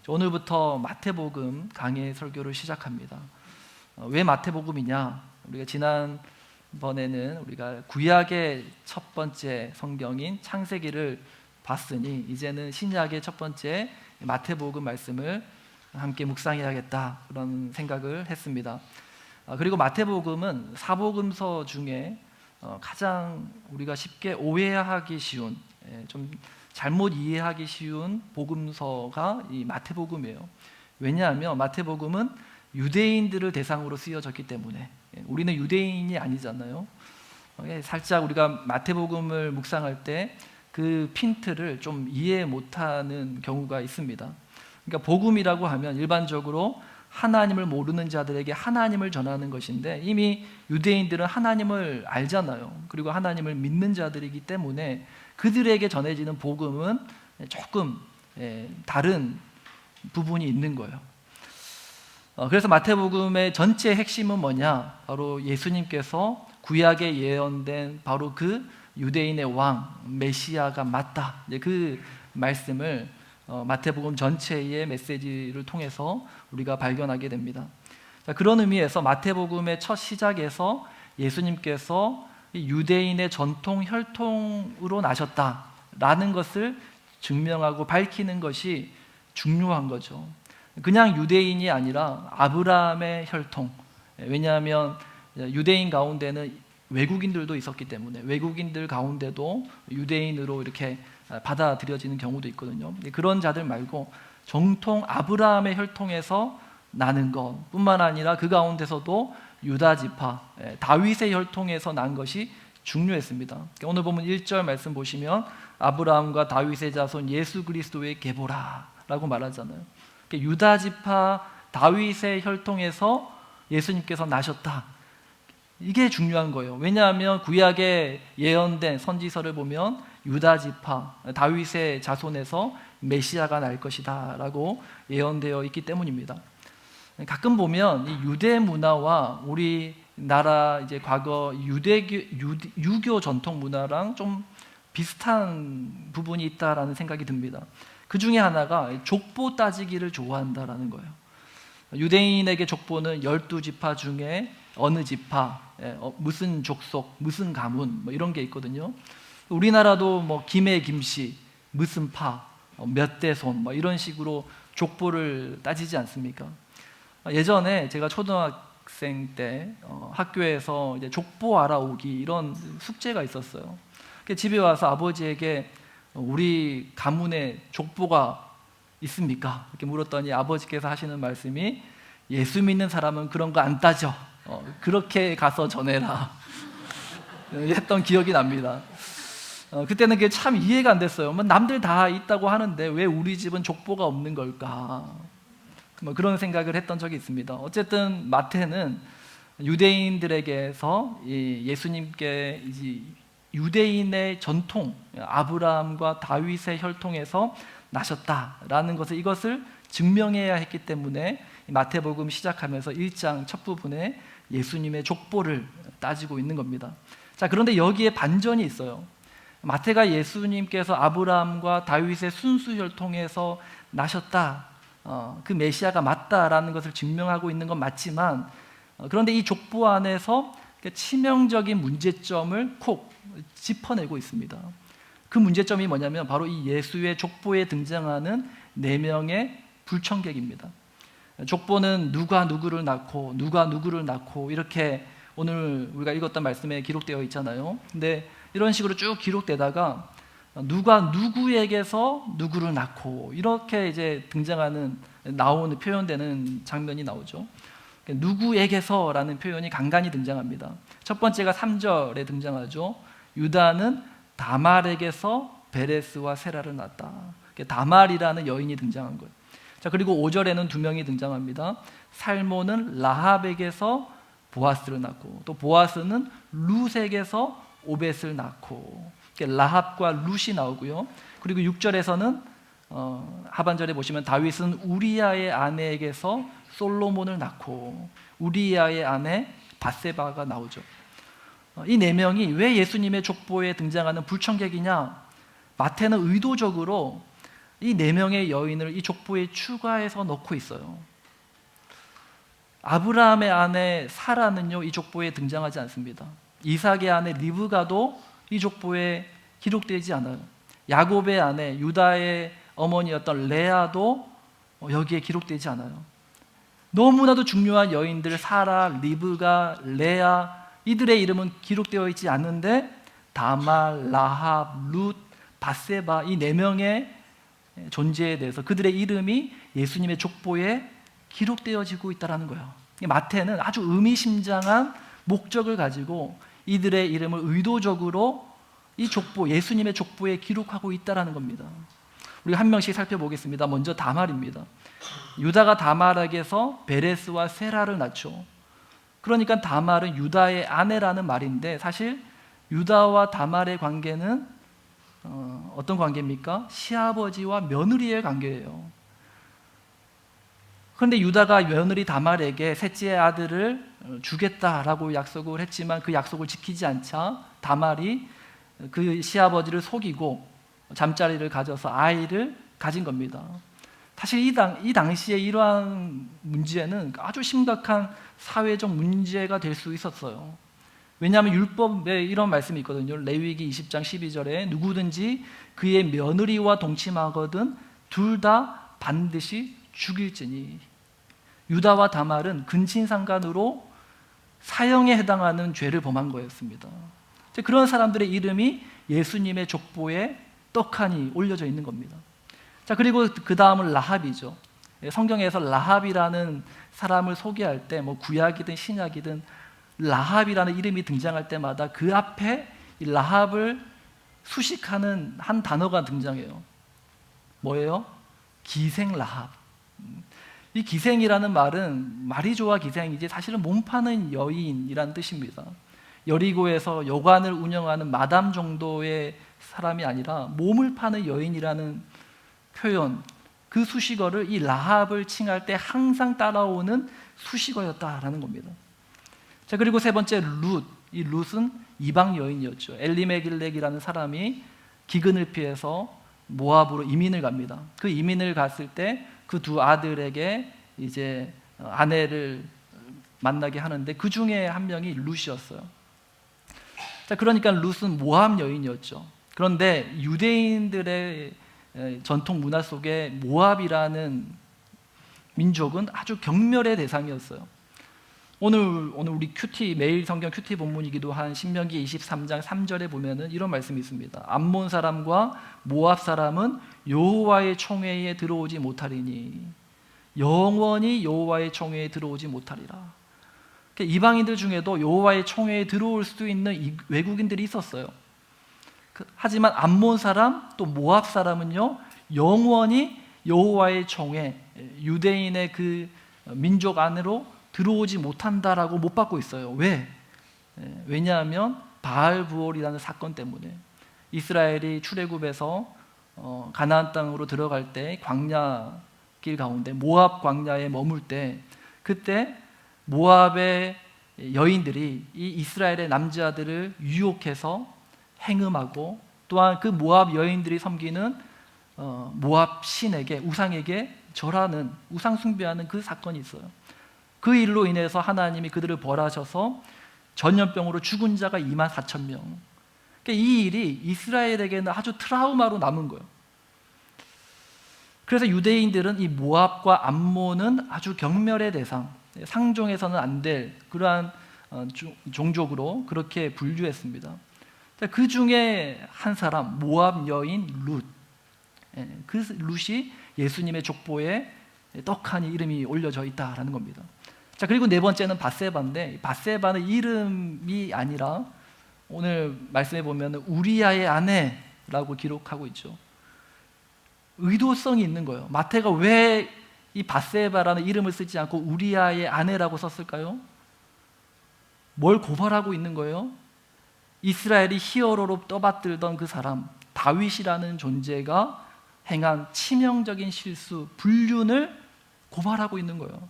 오늘부터 마태복음 강해 설교를 시작합니다. 왜 마태복음이냐? 우리가 지난번에는 우리가 구약의 첫 번째 성경인 창세기를 봤으니 이제는 신약의 첫 번째 마태복음 말씀을 함께 묵상해야겠다, 그런 생각을 했습니다. 그리고 마태복음은 사복음서 중에 가장 우리가 쉽게 오해하기 쉬운, 좀 잘못 이해하기 쉬운 복음서가 이 마태복음이에요. 왜냐하면 마태복음은 유대인들을 대상으로 쓰여졌기 때문에. 우리는 유대인이 아니잖아요. 살짝 우리가 마태복음을 묵상할 때 그 핀트를 좀 이해 못하는 경우가 있습니다. 그러니까 복음이라고 하면 일반적으로 하나님을 모르는 자들에게 하나님을 전하는 것인데, 이미 유대인들은 하나님을 알잖아요. 그리고 하나님을 믿는 자들이기 때문에 그들에게 전해지는 복음은 조금 다른 부분이 있는 거예요. 그래서 마태복음의 전체 핵심은 뭐냐? 바로 예수님께서 구약에 예언된 바로 그 유대인의 왕 메시아가 맞다, 그 말씀을 마태복음 전체의 메시지를 통해서 우리가 발견하게 됩니다. 그런 의미에서 마태복음의 첫 시작에서 예수님께서 유대인의 전통 혈통으로 나셨다라는 것을 증명하고 밝히는 것이 중요한 거죠. 그냥 유대인이 아니라 아브라함의 혈통. 왜냐하면 유대인 가운데는 외국인들도 있었기 때문에 외국인들 가운데도 유대인으로 이렇게 받아들여지는 경우도 있거든요. 그런 자들 말고 정통 아브라함의 혈통에서 나는 것 뿐만 아니라 그 가운데서도 유다 지파, 다윗의 혈통에서 난 것이 중요했습니다. 오늘 보면 1절 말씀 보시면 아브라함과 다윗의 자손 예수 그리스도의 계보라 라고 말하잖아요. 유다 지파 다윗의 혈통에서 예수님께서 나셨다, 이게 중요한 거예요. 왜냐하면 구약에 예언된 선지서를 보면 유다 지파 다윗의 자손에서 메시아가 날 것이다 라고 예언되어 있기 때문입니다. 가끔 보면 이 유대 문화와 우리나라 이제 과거 유교 전통 문화랑 좀 비슷한 부분이 있다라는 생각이 듭니다. 그 중에 하나가 족보 따지기를 좋아한다라는 거예요. 유대인에게 족보는 12지파 중에 어느 지파, 무슨 족속, 무슨 가문, 이런 게 있거든요. 우리나라도 김해 김씨, 무슨 파, 몇 대손, 이런 식으로 족보를 따지지 않습니까? 예전에 제가 초등학생 때 학교에서 이제 족보 알아오기 이런 숙제가 있었어요. 집에 와서 아버지에게 우리 가문에 족보가 있습니까? 이렇게 물었더니 아버지께서 하시는 말씀이 예수 믿는 사람은 그런 거 안 따져. 그렇게 가서 전해라. 했던 기억이 납니다. 그때는 그게 참 이해가 안 됐어요. 남들 다 있다고 하는데 왜 우리 집은 족보가 없는 걸까? 그런 생각을 했던 적이 있습니다. 어쨌든 마태는 유대인들에게서 예수님께 유대인의 전통, 아브라함과 다윗의 혈통에서 나셨다라는 것을, 이것을 증명해야 했기 때문에 마태복음 시작하면서 1장 첫 부분에 예수님의 족보를 따지고 있는 겁니다. 자, 그런데 여기에 반전이 있어요. 마태가 예수님께서 아브라함과 다윗의 순수 혈통에서 나셨다, 그 메시아가 맞다라는 것을 증명하고 있는 건 맞지만, 그런데 이 족보 안에서 치명적인 문제점을 콕 짚어내고 있습니다. 그 문제점이 뭐냐면 바로 이 예수의 족보에 등장하는 4명의 불청객입니다. 족보는 누가 누구를 낳고 누가 누구를 낳고 이렇게 오늘 우리가 읽었던 말씀에 기록되어 있잖아요. 근데 이런 식으로 쭉 기록되다가 누가 누구에게서 누구를 낳고 이렇게 이제 나오는 표현되는 장면이 나오죠. 누구에게서라는 표현이 간간히 등장합니다. 첫 번째가 3절에 등장하죠. 유다는 다말에게서 베레스와 세라를 낳았다. 다말이라는 여인이 등장한 거예요. 자, 그리고 5절에는 2명이 등장합니다. 살모는 라합에게서 보아스를 낳고, 또 보아스는 룻에게서 오벳을 낳고, 라합과 룻이 나오고요. 그리고 6절에서는 하반절에 보시면 다윗은 우리야의 아내에게서 솔로몬을 낳고, 우리야의 아내 밧세바가 나오죠. 이 4명이 왜 예수님의 족보에 등장하는 불청객이냐? 마태는 의도적으로 이 4명의 여인을 이 족보에 추가해서 넣고 있어요. 아브라함의 아내 사라는요, 이 족보에 등장하지 않습니다. 이삭의 아내 리브가도 이 족보에 기록되지 않아요. 야곱의 아내 유다의 어머니였던 레아도 여기에 기록되지 않아요. 너무나도 중요한 여인들 사라, 리브가, 레아, 이들의 이름은 기록되어 있지 않는데 다말, 라합, 룻, 바세바, 이 4명의 존재에 대해서 그들의 이름이 예수님의 족보에 기록되어지고 있다는 거예요. 마태는 아주 의미심장한 목적을 가지고 이들의 이름을 의도적으로 이 족보, 예수님의 족보에 기록하고 있다는 겁니다. 우리가 한 명씩 살펴보겠습니다. 먼저 다말입니다. 유다가 다말에게서 베레스와 세라를 낳죠. 그러니까 다말은 유다의 아내라는 말인데 사실 유다와 다말의 관계는 어떤 관계입니까? 시아버지와 며느리의 관계예요. 그런데 유다가 며느리 다말에게 셋째 아들을 주겠다라고 약속을 했지만 그 약속을 지키지 않자 다말이 그 시아버지를 속이고 잠자리를 가져서 아이를 가진 겁니다. 사실 이 당시에 이러한 문제는 아주 심각한 사회적 문제가 될 수 있었어요. 왜냐하면 율법에 이런 말씀이 있거든요. 레위기 20장 12절에 누구든지 그의 며느리와 동침하거든 둘 다 반드시 죽일지니. 유다와 다말은 근친상간으로 사형에 해당하는 죄를 범한 거였습니다. 그런 사람들의 이름이 예수님의 족보에 떡하니 올려져 있는 겁니다. 자, 그리고 그 다음은 라합이죠. 성경에서 라합이라는 사람을 소개할 때 뭐 구약이든 신약이든 라합이라는 이름이 등장할 때마다 그 앞에 이 라합을 수식하는 한 단어가 등장해요. 뭐예요? 기생 라합. 이 기생이라는 말은 말이 좋아 기생이지 사실은 몸 파는 여인이라는 뜻입니다. 여리고에서 여관을 운영하는 마담 정도의 사람이 아니라 몸을 파는 여인이라는 표현, 그 수식어를 이 라합을 칭할 때 항상 따라오는 수식어였다라는 겁니다. 자, 그리고 세 번째 룻. 이 룻은 이방 여인이었죠. 엘리메길렉이라는 사람이 기근을 피해서 모압으로 이민을 갑니다. 그 이민을 갔을 때 그 두 아들에게 이제 아내를 만나게 하는데 그 중에 한 명이 룻이었어요. 자, 그러니까 룻은 모압 여인이었죠. 그런데 유대인들의 전통 문화 속에 모압이라는 민족은 아주 경멸의 대상이었어요. 오늘 우리 큐티 매일 성경 큐티 본문이기도 한 신명기 23장 3절에 보면은 이런 말씀이 있습니다. 암몬 사람과 모압 사람은 여호와의 총회에 들어오지 못하리니 영원히 여호와의 총회에 들어오지 못하리라. 그러니까 이방인들 중에도 여호와의 총회에 들어올 수 있는 외국인들이 있었어요. 하지만 암몬 사람 또 모압 사람은요 영원히 여호와의 총회, 유대인의 그 민족 안으로 들어오지 못한다라고 못 받고 있어요. 왜? 왜냐하면 바알부올이라는 사건 때문에 이스라엘이 출애굽에서 가나안 땅으로 들어갈 때 광야 길 가운데 모압 광야에 머물 때 그때 모압의 여인들이 이 이스라엘의 남자들을 유혹해서 행음하고 또한 그 모압 여인들이 섬기는 모압 신에게 우상에게 절하는 우상 숭배하는 그 사건이 있어요. 그 일로 인해서 하나님이 그들을 벌하셔서 전염병으로 죽은 자가 24,000명. 그러니까 이 일이 이스라엘에게는 아주 트라우마로 남은 거예요. 그래서 유대인들은 이 모압과 암몬은 아주 경멸의 대상, 상종해서는 안 될 그러한 종족으로 그렇게 분류했습니다. 그 중에 한 사람 모압 여인 룻, 그 룻이 예수님의 족보에 떡하니 이름이 올려져 있다라는 겁니다. 자, 그리고 네 번째는 바세바인데 바세바는 이름이 아니라 오늘 말씀해 보면 우리아의 아내라고 기록하고 있죠. 의도성이 있는 거예요. 마태가 왜 이 바세바라는 이름을 쓰지 않고 우리아의 아내라고 썼을까요? 뭘 고발하고 있는 거예요? 이스라엘이 히어로로 떠받들던 그 사람 다윗이라는 존재가 행한 치명적인 실수, 불륜을 고발하고 있는 거예요.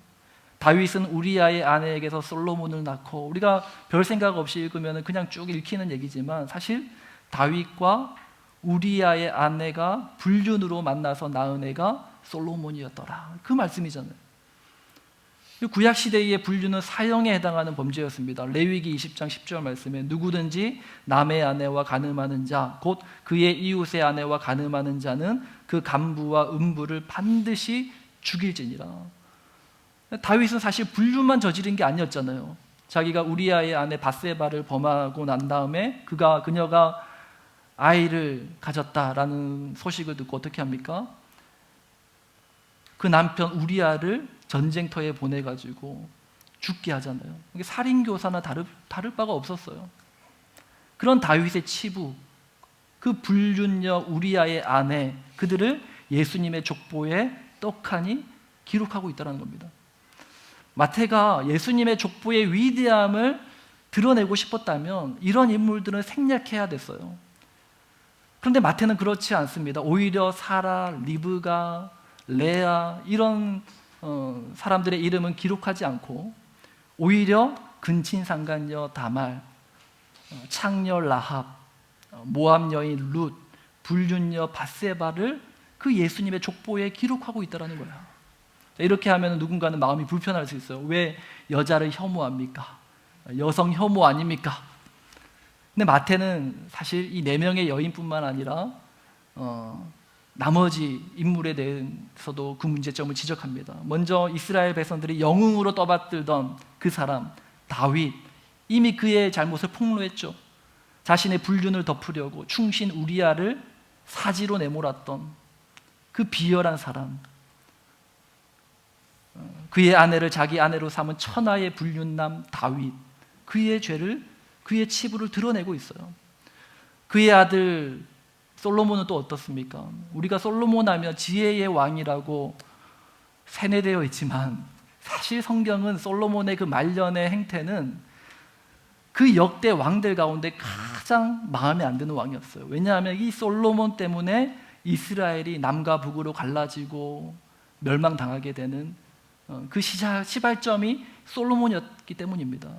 다윗은 우리아의 아내에게서 솔로몬을 낳고 우리가 별 생각 없이 읽으면 그냥 쭉 읽히는 얘기지만 사실 다윗과 우리아의 아내가 불륜으로 만나서 낳은 애가 솔로몬이었더라. 그 말씀이잖아요. 구약 시대의 불륜은 사형에 해당하는 범죄였습니다. 레위기 20장 10절 말씀에 누구든지 남의 아내와 간음하는 자, 곧 그의 이웃의 아내와 간음하는 자는 그 간부와 음부를 반드시 죽일지니라. 다윗은 사실 불륜만 저지른 게 아니었잖아요. 자기가 우리아의 아내 밧세바를 범하고 난 다음에 그녀가 아이를 가졌다라는 소식을 듣고 어떻게 합니까? 그 남편 우리아를 전쟁터에 보내가지고 죽게 하잖아요. 이게 살인교사나 다를 바가 없었어요. 그런 다윗의 치부, 그 불륜녀 우리아의 아내, 그들을 예수님의 족보에 떡하니 기록하고 있다는 겁니다. 마태가 예수님의 족보의 위대함을 드러내고 싶었다면 이런 인물들은 생략해야 됐어요. 그런데 마태는 그렇지 않습니다. 오히려 사라, 리브가, 레아 이런 사람들의 이름은 기록하지 않고 오히려 근친상간녀 다말, 창녀 라합, 모압 여인 룻, 불륜녀 밧세바를 그 예수님의 족보에 기록하고 있다는 거예요. 이렇게 하면 누군가는 마음이 불편할 수 있어요. 왜 여자를 혐오합니까? 여성 혐오 아닙니까? 근데 마태는 사실 이 4명의 여인뿐만 아니라 나머지 인물에 대해서도 그 문제점을 지적합니다. 먼저 이스라엘 백성들이 영웅으로 떠받들던 그 사람 다윗, 이미 그의 잘못을 폭로했죠. 자신의 불륜을 덮으려고 충신 우리아를 사지로 내몰았던 그 비열한 사람, 그의 아내를 자기 아내로 삼은 천하의 불륜남 다윗, 그의 죄를, 그의 치부를 드러내고 있어요. 그의 아들 솔로몬은 또 어떻습니까? 우리가 솔로몬 하면 지혜의 왕이라고 세뇌되어 있지만 사실 성경은 솔로몬의 그 말년의 행태는 그 역대 왕들 가운데 가장 마음에 안 드는 왕이었어요. 왜냐하면 이 솔로몬 때문에 이스라엘이 남과 북으로 갈라지고 멸망당하게 되는 그 시발점이 솔로몬이었기 때문입니다.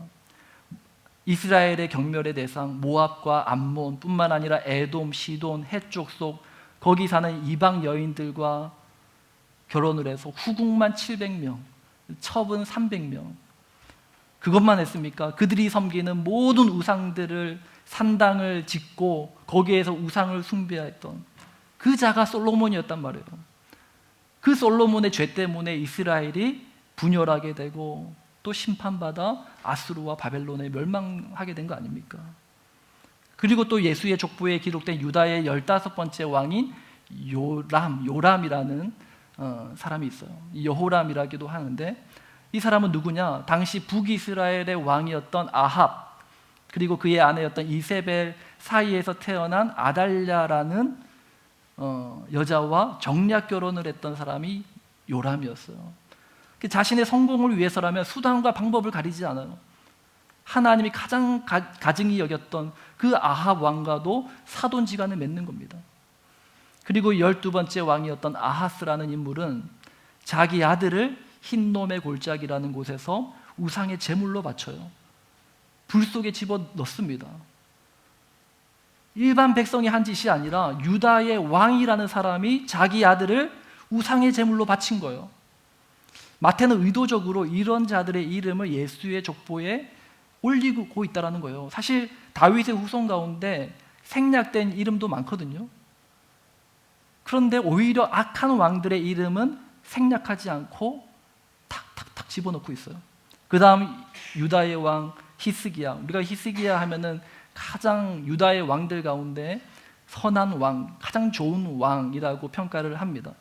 이스라엘의 경멸의 대상 모압과 암몬 뿐만 아니라 에돔, 시돈, 해쪽 속 거기 사는 이방 여인들과 결혼을 해서 후궁만 700명, 첩은 300명. 그것만 했습니까? 그들이 섬기는 모든 우상들을 산당을 짓고 거기에서 우상을 숭배했던 그 자가 솔로몬이었단 말이에요. 그 솔로몬의 죄 때문에 이스라엘이 분열하게 되고 또 심판받아 아수르와 바벨론에 멸망하게 된 거 아닙니까? 그리고 또 예수의 족보에 기록된 유다의 15번째 왕인 요람이라는 사람이 있어요. 여호람이라기도 하는데 이 사람은 누구냐? 당시 북이스라엘의 왕이었던 아합 그리고 그의 아내였던 이세벨 사이에서 태어난 아달랴라는 여자와 정략 결혼을 했던 사람이 요람이었어요. 자신의 성공을 위해서라면 수단과 방법을 가리지 않아요. 하나님이 가장 가증히 여겼던 그 아합 왕과도 사돈지간을 맺는 겁니다. 그리고 12번째 왕이었던 아하스라는 인물은 자기 아들을 흰놈의 골짜기라는 곳에서 우상의 제물로 바쳐요. 불 속에 집어넣습니다. 일반 백성이 한 짓이 아니라 유다의 왕이라는 사람이 자기 아들을 우상의 제물로 바친 거예요. 마태는 의도적으로 이런 자들의 이름을 예수의 족보에 올리고 있다는 거예요. 사실 다윗의 후손 가운데 생략된 이름도 많거든요. 그런데 오히려 악한 왕들의 이름은 생략하지 않고 탁탁탁 집어넣고 있어요. 그 다음 유다의 왕 히스기야. 우리가 히스기야 하면은 가장 유다의 왕들 가운데 선한 왕, 가장 좋은 왕이라고 평가를 합니다.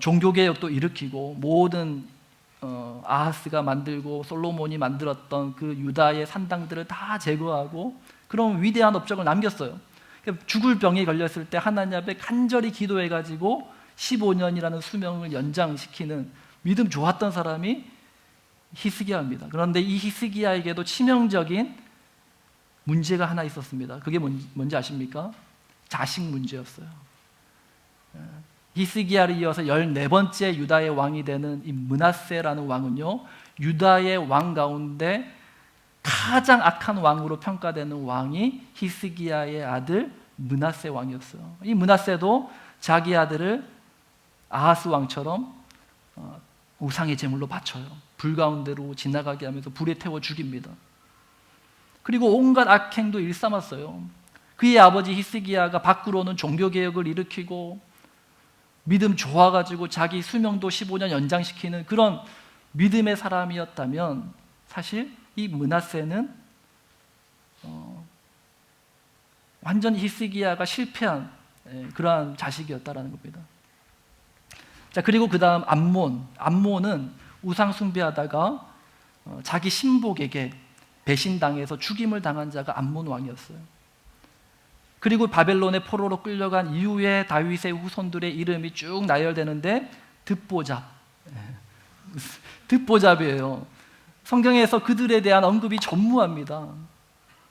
종교개혁도 일으키고 모든 아하스가 만들고 솔로몬이 만들었던 그 유다의 산당들을 다 제거하고 그런 위대한 업적을 남겼어요. 죽을 병에 걸렸을 때 하나님 앞에 간절히 기도해가지고 15년이라는 수명을 연장시키는 믿음 좋았던 사람이 히스기야입니다. 그런데 이 히스기야에게도 치명적인 문제가 하나 있었습니다. 그게 뭔지 아십니까? 자식 문제였어요. 히스기야를 이어서 14번째 유다의 왕이 되는 이 므낫세라는 왕은요, 유다의 왕 가운데 가장 악한 왕으로 평가되는 왕이 히스기야의 아들 므낫세 왕이었어요. 이 므낫세도 자기 아들을 아하스 왕처럼 우상의 제물로 바쳐요. 불 가운데로 지나가게 하면서 불에 태워 죽입니다. 그리고 온갖 악행도 일삼았어요. 그의 아버지 히스기야가 밖으로는 종교개혁을 일으키고 믿음 좋아가지고 자기 수명도 15년 연장시키는 그런 믿음의 사람이었다면 사실 이 므낫세는 완전히 히스기야가 실패한 그러한 자식이었다라는 겁니다. 자, 그리고 그 다음 암몬은 우상 숭배하다가 자기 신복에게 배신당해서 죽임을 당한 자가 암몬 왕이었어요. 그리고 바벨론의 포로로 끌려간 이후에 다윗의 후손들의 이름이 쭉 나열되는데 듣보잡이에요. 성경에서 그들에 대한 언급이 전무합니다.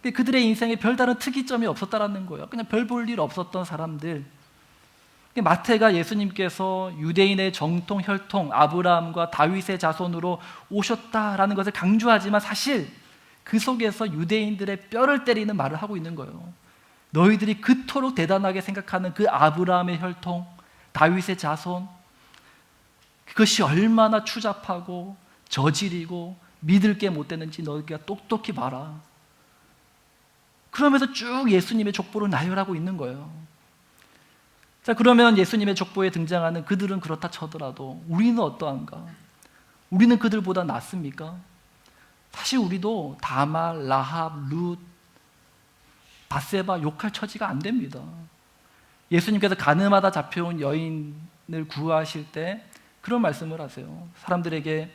그들의 인생에 별다른 특이점이 없었다라는 거예요. 그냥 별 볼 일 없었던 사람들. 마태가 예수님께서 유대인의 정통 혈통 아브라함과 다윗의 자손으로 오셨다라는 것을 강조하지만 사실 그 속에서 유대인들의 뼈를 때리는 말을 하고 있는 거예요. 너희들이 그토록 대단하게 생각하는 그 아브라함의 혈통, 다윗의 자손, 그것이 얼마나 추잡하고 저질이고 믿을 게 못 되는지 너희가 똑똑히 봐라. 그러면서 쭉 예수님의 족보를 나열하고 있는 거예요. 자, 그러면 예수님의 족보에 등장하는 그들은 그렇다 쳐더라도 우리는 어떠한가? 우리는 그들보다 낫습니까? 사실 우리도 다말, 라합, 룻, 바세바 욕할 처지가 안 됩니다. 예수님께서 가늠하다 잡혀온 여인을 구하실 때 그런 말씀을 하세요. 사람들에게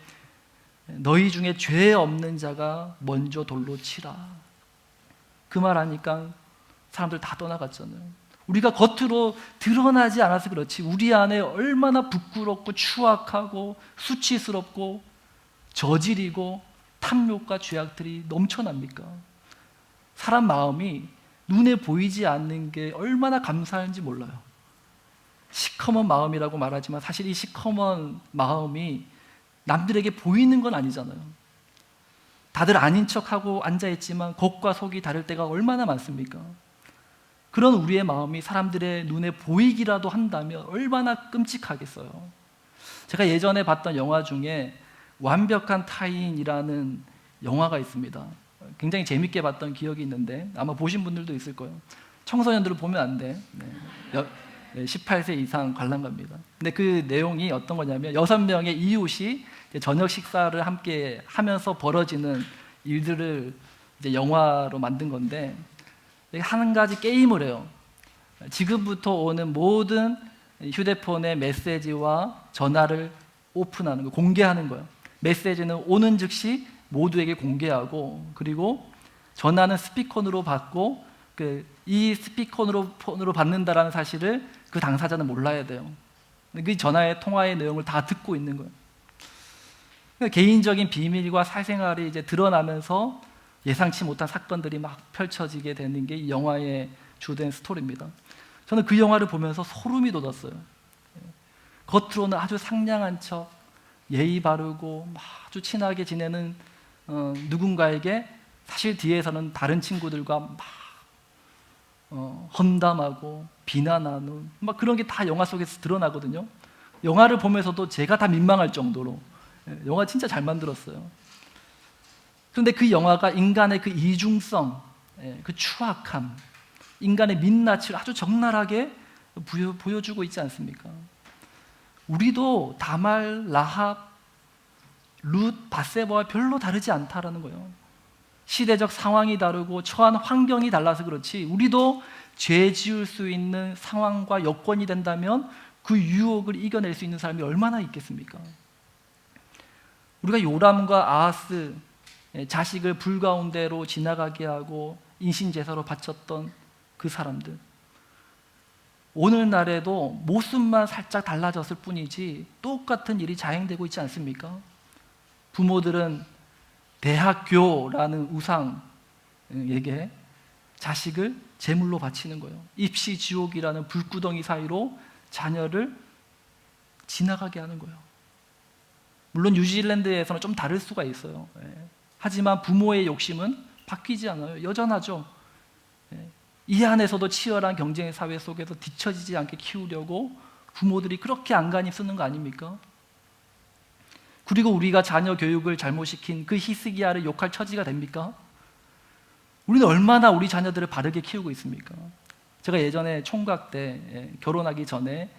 너희 중에 죄 없는 자가 먼저 돌로 치라. 그 말 하니까 사람들 다 떠나갔잖아요. 우리가 겉으로 드러나지 않아서 그렇지 우리 안에 얼마나 부끄럽고 추악하고 수치스럽고 저질이고 탐욕과 죄악들이 넘쳐납니까? 사람 마음이 눈에 보이지 않는 게 얼마나 감사한지 몰라요. 시커먼 마음이라고 말하지만 사실 이 시커먼 마음이 남들에게 보이는 건 아니잖아요. 다들 아닌 척하고 앉아있지만 겉과 속이 다를 때가 얼마나 많습니까? 그런 우리의 마음이 사람들의 눈에 보이기라도 한다면 얼마나 끔찍하겠어요. 제가 예전에 봤던 영화 중에 완벽한 타인이라는 영화가 있습니다. 굉장히 재밌게 봤던 기억이 있는데 아마 보신 분들도 있을 거예요. 청소년들은 보면 안 돼. 18세 이상 관람갑니다. 근데 그 내용이 어떤 거냐면 6명의 이웃이 저녁 식사를 함께 하면서 벌어지는 일들을 이제 영화로 만든 건데 한 가지 게임을 해요. 지금부터 오는 모든 휴대폰의 메시지와 전화를 오픈하는 거, 공개하는 거예요. 메시지는 오는 즉시 모두에게 공개하고 그리고 전화는 스피커로 받고 이 스피커로 받는다라는 사실을 그 당사자는 몰라야 돼요. 그 전화의 통화의 내용을 다 듣고 있는 거예요. 그러니까 개인적인 비밀과 사생활이 이제 드러나면서 예상치 못한 사건들이 막 펼쳐지게 되는 게 이 영화의 주된 스토리입니다. 저는 그 영화를 보면서 소름이 돋았어요. 겉으로는 아주 상냥한 척, 예의 바르고 아주 친하게 지내는 누군가에게 사실 뒤에서는 다른 친구들과 막 험담하고 비난하는 막 그런 게 다 영화 속에서 드러나거든요. 영화를 보면서도 제가 다 민망할 정도로 영화 진짜 잘 만들었어요. 그런데 그 영화가 인간의 그 이중성, 그 추악함, 인간의 민낯을 아주 적나라하게 보여주고 있지 않습니까? 우리도 다말, 라합, 룻, 바세바와 별로 다르지 않다라는 거예요. 시대적 상황이 다르고 처한 환경이 달라서 그렇지 우리도 죄 지을 수 있는 상황과 여건이 된다면 그 유혹을 이겨낼 수 있는 사람이 얼마나 있겠습니까? 우리가 요람과 아하스 자식을 불 가운데로 지나가게 하고 인신제사로 바쳤던 그 사람들, 오늘날에도 모습만 살짝 달라졌을 뿐이지 똑같은 일이 자행되고 있지 않습니까? 부모들은 대학교라는 우상에게 자식을 제물로 바치는 거예요. 입시지옥이라는 불구덩이 사이로 자녀를 지나가게 하는 거예요. 물론 뉴질랜드에서는 좀 다를 수가 있어요. 하지만 부모의 욕심은 바뀌지 않아요. 여전하죠. 이 안에서도 치열한 경쟁 사회 속에서 뒤처지지 않게 키우려고 부모들이 그렇게 안간히 쓰는 거 아닙니까? 그리고 우리가 자녀 교육을 잘못시킨 그 히스기야를 욕할 처지가 됩니까? 우리는 얼마나 우리 자녀들을 바르게 키우고 있습니까? 제가 예전에 총각 때 결혼하기 전에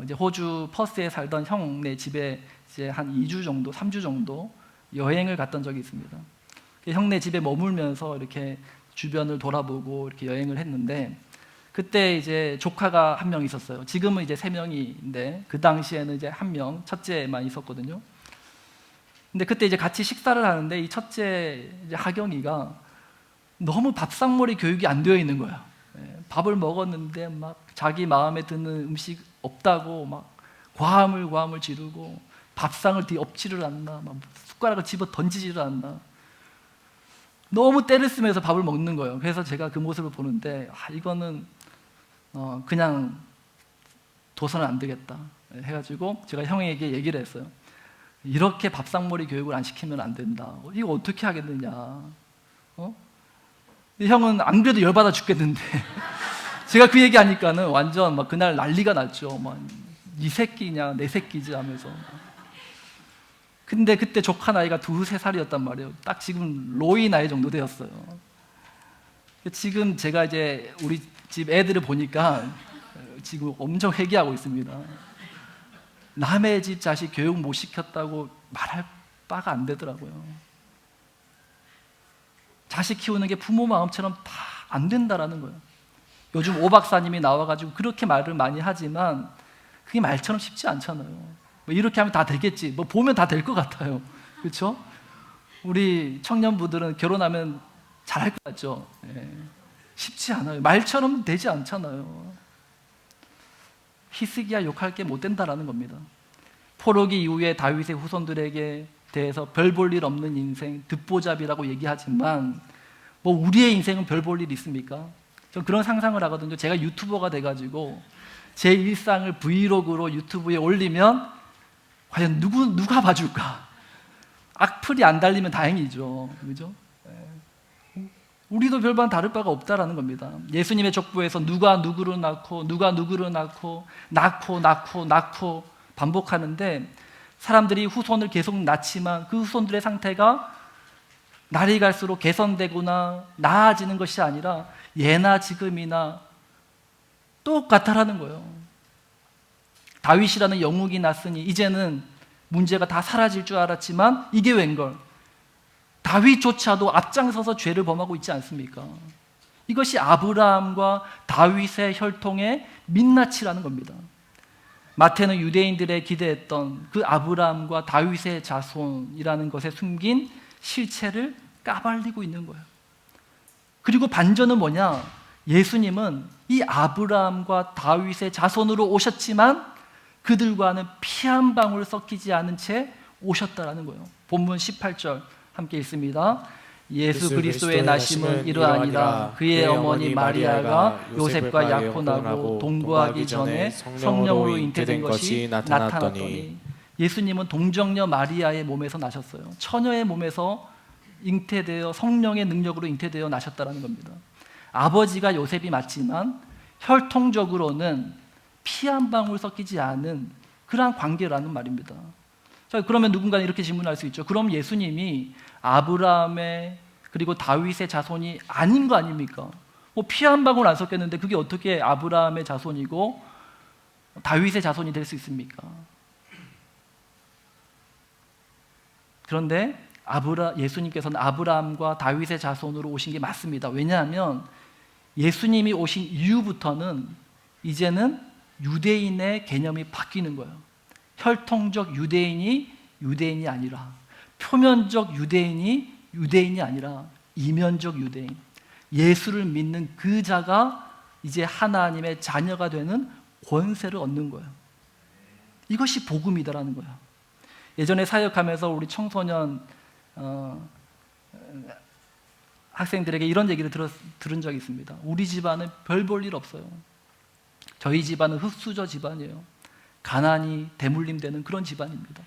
이제 호주 퍼스에 살던 형네 집에 이제 한 2주 정도, 3주 정도 여행을 갔던 적이 있습니다. 형네 집에 머물면서 이렇게 주변을 돌아보고 이렇게 여행을 했는데, 그때 이제 조카가 한 명 있었어요. 지금은 이제 3명인데 그 당시에는 이제 1명, 첫째만 있었거든요. 근데 그때 이제 같이 식사를 하는데 이 첫째 이제 하경이가 너무 밥상머리 교육이 안 되어 있는 거야. 밥을 먹었는데 막 자기 마음에 드는 음식 없다고 막 과함을 지르고 밥상을 뒤엎지를 않나, 막 숟가락을 집어 던지지를 않나. 너무 때를 쓰면서 밥을 먹는 거예요. 그래서 제가 그 모습을 보는데 이거는 그냥 둬서는 안 되겠다 해가지고 제가 형에게 얘기를 했어요. 이렇게 밥상머리 교육을 안 시키면 안 된다. 이거 어떻게 하겠느냐. 형은 안 그래도 열받아 죽겠는데 제가 그 얘기하니까는 완전 막 그날 난리가 났죠. 막 네 새끼냐 내 새끼지 하면서. 근데 그때 조카 나이가 2-3살이었단 말이에요. 딱 지금 로이 나이 정도 되었어요. 지금 제가 이제 우리 집 애들을 보니까 지금 엄청 회개하고 있습니다. 남의 집 자식 교육 못 시켰다고 말할 바가 안 되더라고요. 자식 키우는 게 부모 마음처럼 다 안 된다라는 거예요. 요즘 오 박사님이 나와가지고 그렇게 말을 많이 하지만 그게 말처럼 쉽지 않잖아요. 뭐 이렇게 하면 다 되겠지. 뭐 보면 다 될 것 같아요. 그렇죠? 우리 청년부들은 결혼하면 잘할 것 같죠? 쉽지 않아요. 말처럼 되지 않잖아요. 히스기야 욕할 게 못 된다라는 겁니다. 포로기 이후에 다윗의 후손들에게 대해서 별 볼 일 없는 인생, 듣보잡이라고 얘기하지만 뭐 우리의 인생은 별 볼 일 있습니까? 전 그런 상상을 하거든요. 제가 유튜버가 돼가지고 제 일상을 브이로그로 유튜브에 올리면 과연 누가 봐줄까? 악플이 안 달리면 다행이죠. 그죠? 우리도 별반 다를 바가 없다라는 겁니다. 예수님의 족보에서 누가 누구를 낳고 낳고 반복하는데 사람들이 후손을 계속 낳지만 그 후손들의 상태가 날이 갈수록 개선되거나 나아지는 것이 아니라 예나 지금이나 똑같다라는 거예요. 다윗이라는 영웅이 났으니 이제는 문제가 다 사라질 줄 알았지만 이게 웬걸? 다윗조차도 앞장서서 죄를 범하고 있지 않습니까? 이것이 아브라함과 다윗의 혈통의 민낯이라는 겁니다. 마태는 유대인들의 기대했던 그 아브라함과 다윗의 자손이라는 것에 숨긴 실체를 까발리고 있는 거예요. 그리고 반전은 뭐냐? 예수님은 이 아브라함과 다윗의 자손으로 오셨지만 그들과는 피 한 방울 섞이지 않은 채 오셨다라는 거예요. 본문 18절 함께 읽습니다. 예수 그리스도의 나심은 이러하니라. 그의 어머니 마리아가 요셉과 약혼하고 동거하기 전에 성령으로 잉태된 것이 나타났더니, 예수님은 동정녀 마리아의 몸에서 나셨어요. 처녀의 몸에서 잉태되어 성령의 능력으로 잉태되어 나셨다는 겁니다. 아버지가 요셉이 맞지만 혈통적으로는 피 한 방울 섞이지 않은 그러한 관계라는 말입니다. 자, 그러면 누군가는 이렇게 질문할 수 있죠. 그럼 예수님이 아브라함의 그리고 다윗의 자손이 아닌 거 아닙니까? 뭐 피 한 방울 안 섞였는데 그게 어떻게 아브라함의 자손이고 다윗의 자손이 될 수 있습니까? 그런데 예수님께서는 아브라함과 다윗의 자손으로 오신 게 맞습니다. 왜냐하면 예수님이 오신 이후부터는 이제는 유대인의 개념이 바뀌는 거예요. 혈통적 유대인이 아니라, 표면적 유대인이 아니라 이면적 유대인, 예수를 믿는 그 자가 이제 하나님의 자녀가 되는 권세를 얻는 거예요. 이것이 복음이다라는 거예요. 예전에 사역하면서 우리 청소년 학생들에게 이런 얘기를 들은 적이 있습니다. 우리 집안은 별 볼 일 없어요. 저희 집안은 흙수저 집안이에요. 가난이 대물림되는 그런 집안입니다.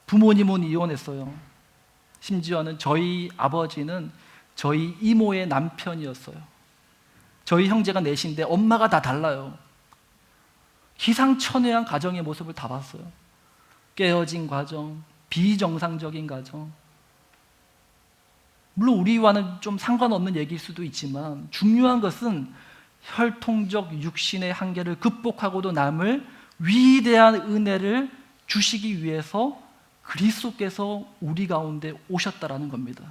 부모님은 이혼했어요. 심지어는 저희 아버지는 저희 이모의 남편이었어요. 저희 형제가 넷인데 엄마가 다 달라요. 기상천외한 가정의 모습을 다 봤어요. 깨어진 가정, 비정상적인 가정. 물론 우리와는 좀 상관없는 얘기일 수도 있지만 중요한 것은 혈통적 육신의 한계를 극복하고도 남을 위대한 은혜를 주시기 위해서 그리스도께서 우리 가운데 오셨다라는 겁니다.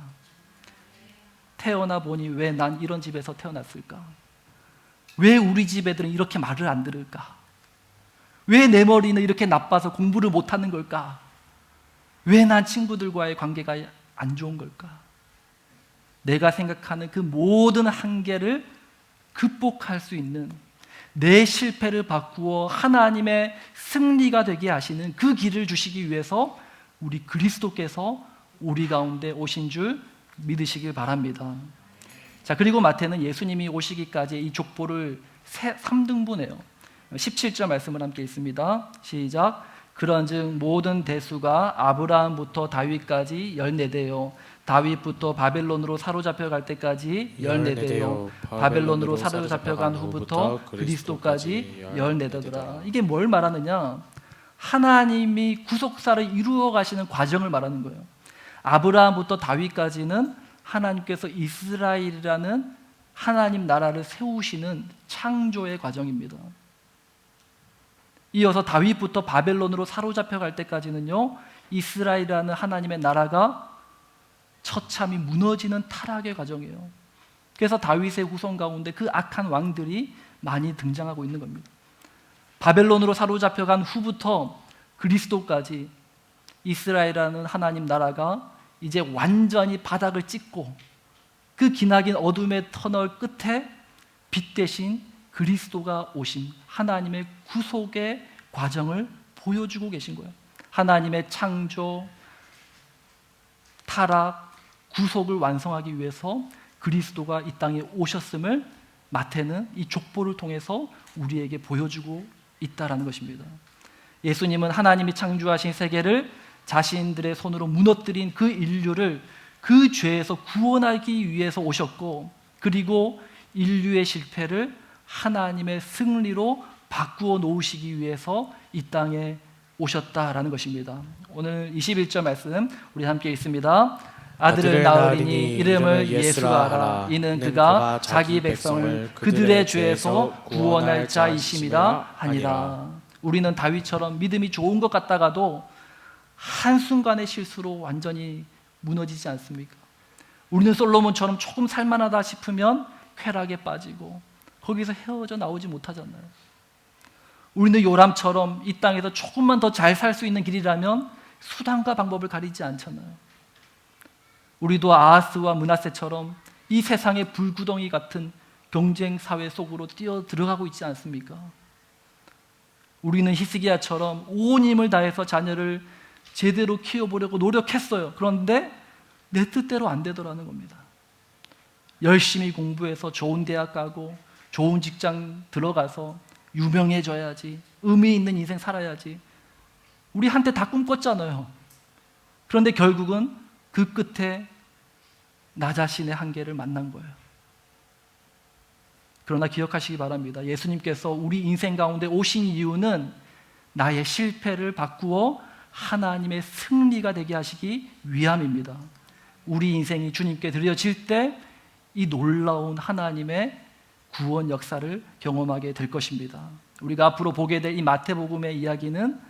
태어나 보니 왜 난 이런 집에서 태어났을까? 왜 우리 집 애들은 이렇게 말을 안 들을까? 왜 내 머리는 이렇게 나빠서 공부를 못하는 걸까? 왜 난 친구들과의 관계가 안 좋은 걸까? 내가 생각하는 그 모든 한계를 극복할 수 있는, 내 실패를 바꾸어 하나님의 승리가 되게 하시는 그 길을 주시기 위해서 우리 그리스도께서 우리 가운데 오신 줄 믿으시길 바랍니다. 자, 그리고 마태는 예수님이 오시기까지 이 족보를 3등분해요. 17절 말씀을 함께 읽습니다. 시작. 그런즉 모든 대수가 아브라함부터 다윗까지 14대요 다윗부터 바벨론으로 사로잡혀 갈 때까지 14대요 바벨론으로 사로잡혀간 후부터 그리스도까지 14대더라. 이게 뭘 말하느냐? 하나님이 구속사를 이루어 가시는 과정을 말하는 거예요. 아브라함부터 다윗까지는 하나님께서 이스라엘이라는 하나님 나라를 세우시는 창조의 과정입니다. 이어서 다윗부터 바벨론으로 사로잡혀 갈 때까지는요, 이스라엘이라는 하나님의 나라가 처참히 무너지는 타락의 과정이에요. 그래서 다윗의 후손 가운데 그 악한 왕들이 많이 등장하고 있는 겁니다. 바벨론으로 사로잡혀 간 후부터 그리스도까지 이스라엘이라는 하나님 나라가 이제 완전히 바닥을 찍고 그 기나긴 어둠의 터널 끝에 빛 대신 그리스도가 오신 하나님의 구속의 과정을 보여주고 계신 거예요. 하나님의 창조, 타락, 구속을 완성하기 위해서 그리스도가 이 땅에 오셨음을 마태는 이 족보를 통해서 우리에게 보여주고 있다라는 것입니다. 예수님은 하나님이 창조하신 세계를 자신들의 손으로 무너뜨린 그 인류를 그 죄에서 구원하기 위해서 오셨고, 그리고 인류의 실패를 하나님의 승리로 바꾸어 놓으시기 위해서 이 땅에 오셨다라는 것입니다. 오늘 21절 말씀 우리 함께 읽습니다. 아들을 낳으리니 이름을 예수라 하라. 이는 그가 자기 백성을 그들의 죄에서 구원할 자이심이라 하니라. 우리는 다윗처럼 믿음이 좋은 것 같다가도 한순간의 실수로 완전히 무너지지 않습니까? 우리는 솔로몬처럼 조금 살만하다 싶으면 쾌락에 빠지고 거기서 헤어져 나오지 못하잖아요. 우리는 요람처럼 이 땅에서 조금만 더 잘 살 수 있는 길이라면 수단과 방법을 가리지 않잖아요. 우리도 아하스와 므낫세처럼 이 세상의 불구덩이 같은 경쟁 사회 속으로 뛰어 들어가고 있지 않습니까? 우리는 히스기야처럼 온 힘을 다해서 자녀를 제대로 키워보려고 노력했어요. 그런데 내 뜻대로 안 되더라는 겁니다. 열심히 공부해서 좋은 대학 가고 좋은 직장 들어가서 유명해져야지, 의미 있는 인생 살아야지, 우리 한때 다 꿈꿨잖아요. 그런데 결국은 그 끝에 나 자신의 한계를 만난 거예요. 그러나 기억하시기 바랍니다. 예수님께서 우리 인생 가운데 오신 이유는 나의 실패를 바꾸어 하나님의 승리가 되게 하시기 위함입니다. 우리 인생이 주님께 드려질 때 이 놀라운 하나님의 구원 역사를 경험하게 될 것입니다. 우리가 앞으로 보게 될 이 마태복음의 이야기는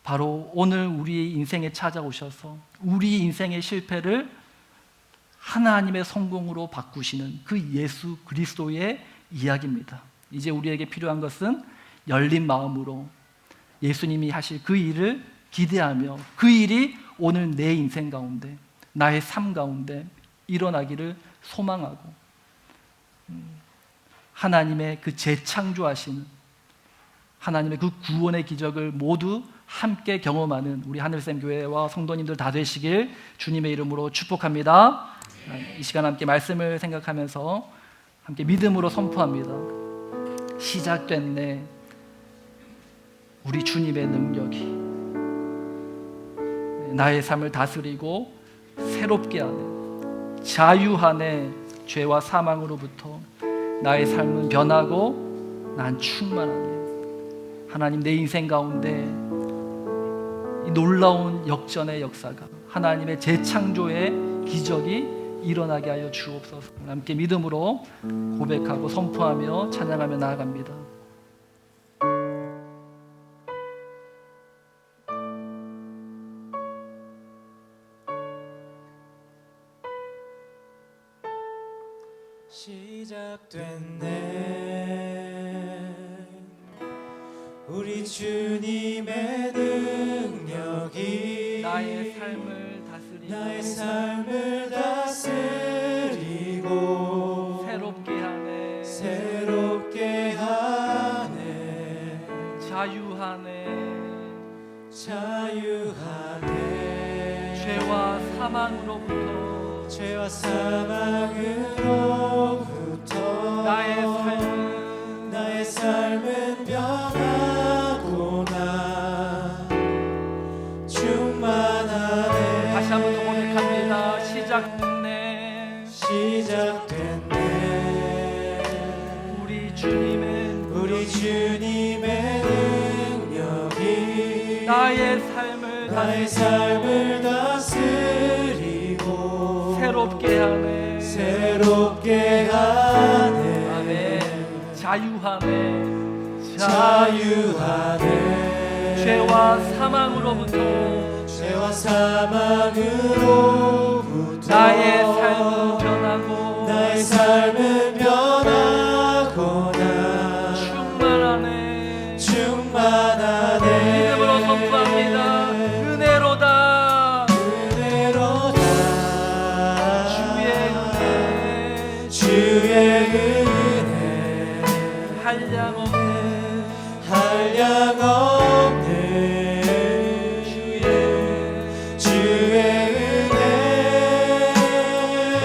바로 오늘 우리의 인생에 찾아오셔서 우리 인생의 실패를 하나님의 성공으로 바꾸시는 그 예수 그리스도의 이야기입니다. 이제 우리에게 필요한 것은 열린 마음으로 예수님이 하실 그 일을 기대하며 그 일이 오늘 내 인생 가운데, 나의 삶 가운데 일어나기를 소망하고, 하나님의 그 재창조하시는 하나님의 그 구원의 기적을 모두 함께 경험하는 우리 하늘샘 교회와 성도님들 다 되시길 주님의 이름으로 축복합니다. 이 시간 함께 말씀을 생각하면서 함께 믿음으로 선포합니다. 시작됐네. 우리 주님의 능력이 나의 삶을 다스리고 새롭게 하네. 자유하네. 죄와 사망으로부터 나의 삶은 변하고 난 충만하네. 하나님, 내 인생 가운데 이 놀라운 역전의 역사가, 하나님의 재창조의 기적이 일어나게 하여 주옵소서. 함께 믿음으로 고백하고 선포하며 찬양하며 나아갑니다. 시작됐네. 우리 주님의 능력이 나의 삶을 다스리고 새롭게 하네. 자유하네. 죄와 사망으로부터 나의 삶은 변하구나. 충만하네. 다시 한번 더 고백합니다. 시작됐네. 우리 주님의 능력이 나의 삶을 다스리고 새롭게 하네. 아멘. 자유하네. 죄와 사망으로부터 나의 삶은 변하거나 충만하네. 믿음으로 선포합니다. 은혜로다. 주의 은혜 한량없네. 주의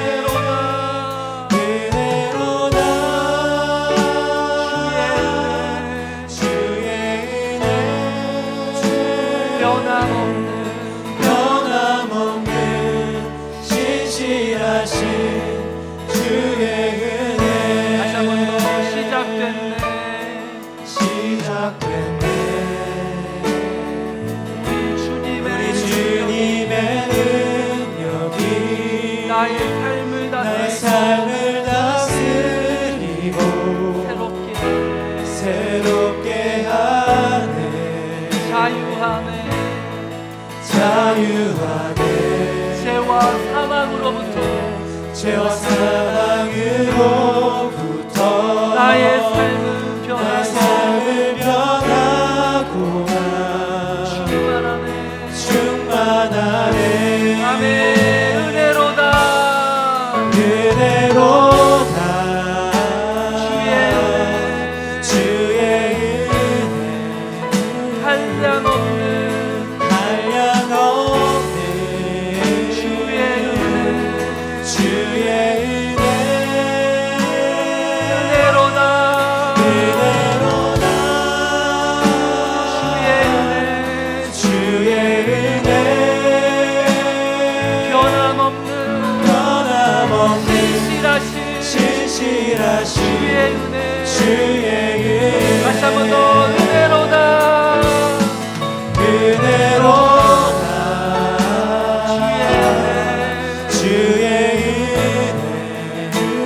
은혜로다. 주의 은혜 변함없는 신실하신 주의 은혜. 다시 한번 더. 시작됐네. 우리 주님의 능력이 나의 삶을 다스리고 새롭게 하네. 자유하네. 죄와 사망으로부터 나의 삶은 변하구나. 충만하네. 아멘. 은혜로다. 주의 은혜 한량없네. 주의 은혜 은혜로다. 주의 은혜 변함없는 신실하신 주의 은혜. 다시 한번 더. 은혜로다. 주의 은혜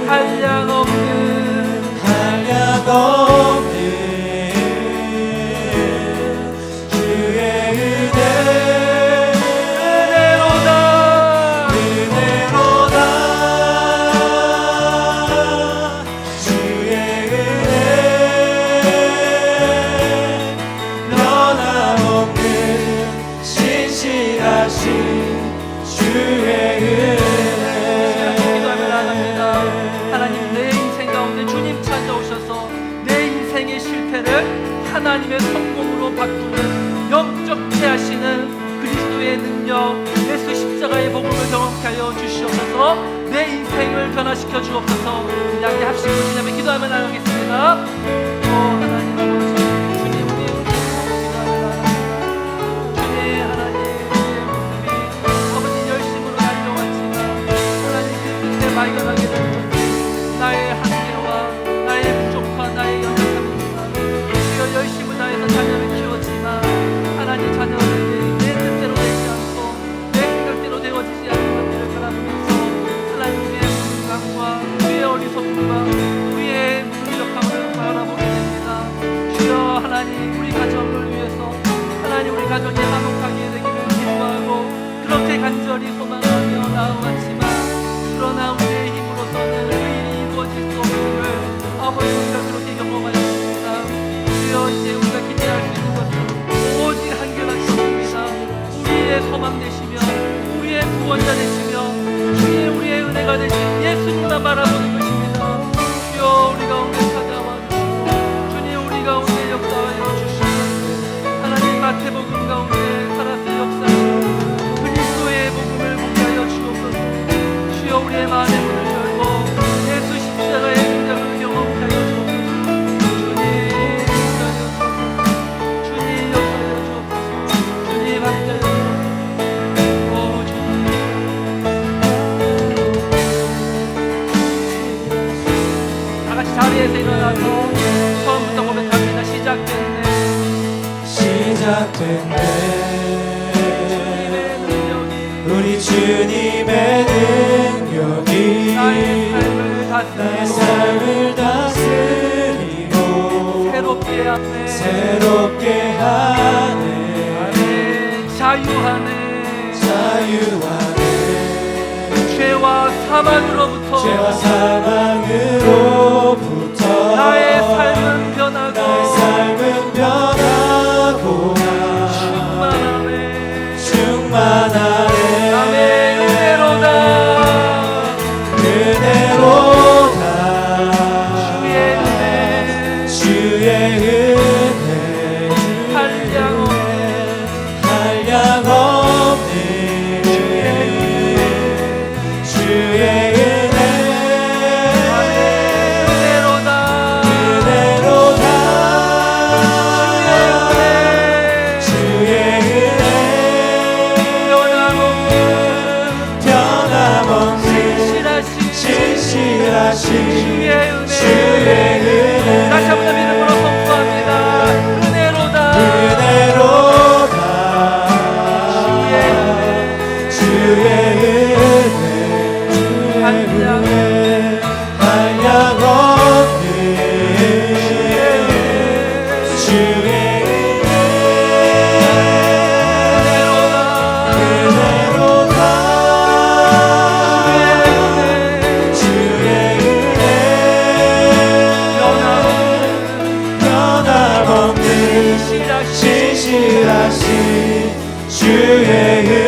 한량없는 주의 은혜 은혜로다. 주의 은혜 변함없는 신실하신 주의 은혜. 기도하며 나갑니다. 하나님, 내 인생 가운데 주님 찾아오셔서 내 인생의 실패를 하나님의 성공으로 바꾸는 영접케 하시는 그리스도의 능력, 예수 십자가의 복음을 경험케 하여 주시옵소서. 내 인생을 변화시켜 주옵소서. 양의 합심으로 지나며 기도하며 나가겠습니다. 하나님 아버지, 주님 우리 주님 하나님, 아버지 열심으로 달려왔지만 하나님 그 끝에 발견하게 된 나의 한계와 그렇게 간절히 소망하며 나아왔지만 그러나 우리의 힘으로서는 의인이 이루어질 수 없음을 아버지 우리가 그렇게 경험하였습니다. 주여 이제 우리가 기대할 수 있는 것은 오직 한결같이 없습니다. 우리의 소망 되시며 우리의 구원자 되시며 주의 우리의 은혜가 되신 예수님만 바라보는 것입니다. 주여 우리 가운데 찾아와 주시고 주님 우리 가운데 역사하여 주시고 하나님 마태복음 가운데 살아서 역사하시고 그리스도의 복음을 보게 하여 주옵소서. 주여 우리의 마음의 문을 열고 예수 십자가의 능력을 경험하게 하여 주옵소서. 주님 역사하여 주옵소서. 주님 역사하여 주옵소서. 주님 함께하여 주옵소서. 오 주님 다같이 자리에서 일어나서 처음부터 고백합니다. 시작됐네 우리 주님의 능력이 나의 삶을 다스리고 새롭게 하네 자유하네 죄와 사망으로부터 나의 삶은 변하고 충만하네 남의 은혜로다 주의 은혜 한량없네 주의 은혜로다 주의 은혜 변함없는 신실하신 주의 은혜 다시 한번 더 믿음으로 선포합니다. 은혜로다 주의 은혜 한량없네 주의 은혜로다 주의 은혜 변함없는 신실하신 주의 은혜